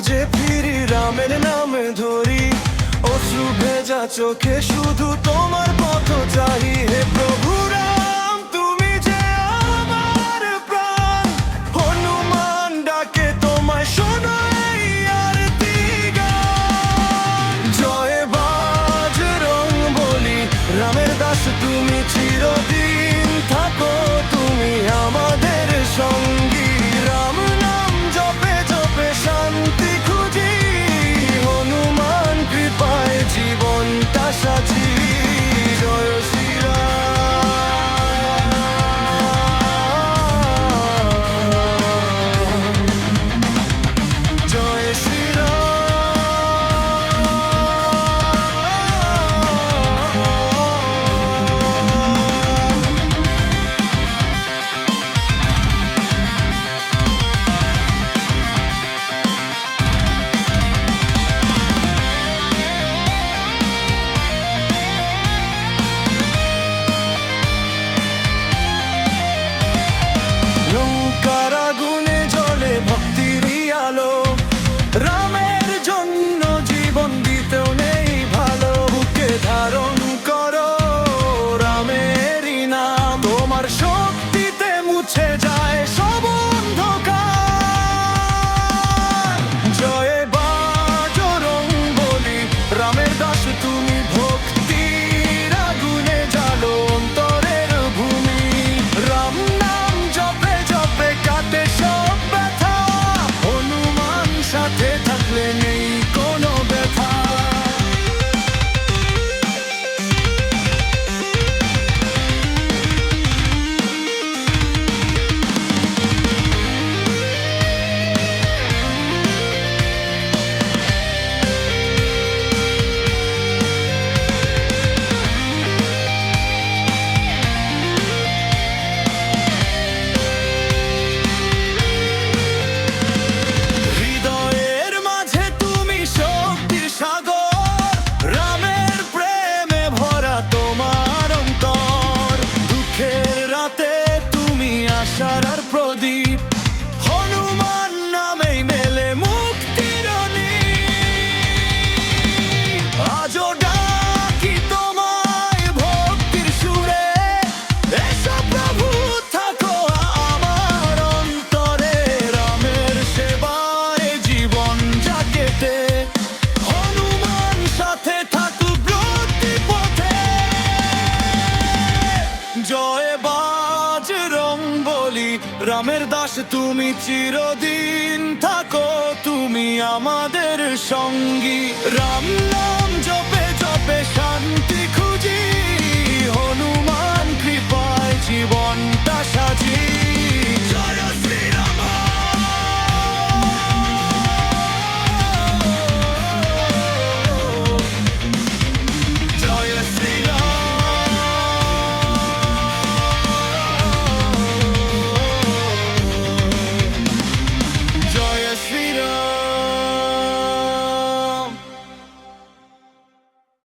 মাঝে ফিরি, রামের নামে ধরি, অশ্রু ভেজা চোখে শুধু তোমার পথ চাহি। হে প্রভু রাম, তুমি যে আমার প্রাণ, হনুমান ডাকে তোমায়, শোনো এই আরতি গান। জয় বজরং বলি, রামের দাস তুমি চিরদিন থাকো, তুমি আমাদের সঙ্গী। রাম নাম জপে জপে শান্তি খুঁজি, হনুমান কৃপায় জীবনটা সাজি। জয় শ্রীরাম, জয় শ্রীরাম। লঙ্কার আগুনে জ্বলে ভক্তিরই আলো, রামের জন্য জীবন দিতেও নেই ভালো। বুকে ধারণ করো রামেরই নাম, তোমার শক্তিতে মুছে যায় সব অন্ধকার। জয় বজরং বলি, রামের দাস তুমি, ভক্তির আগুনে জ্বালো অন্তরের ভূমি। রাম নাম জপে জপে কাটে সব ব্যথা, হনুমান সাথে থাকলে নেই কোনো ব্যথা। হৃদয়ের মাঝে তুমি শক্তির সাগর, রামের প্রেমে ভরা তোমার অন্তর। দুঃখের রাতে তুমি আশার আর প্রদীপ, হনুমান নামেই মেলে মুক্তির নীড়। আজও ডাকি তোমায় ভক্তির সুরে, এসো প্রভু থাকো আমার অন্তরে। রামের সেবায় জীবন জাগেতে, হনুমান সাথে থাকুক প্রতি পথে। জয় বজরং বলি, রামের দাস তুমি চিরদিন থাকো, তুমি আমাদের সঙ্গী। রাম নাম জপে জপে শান্তি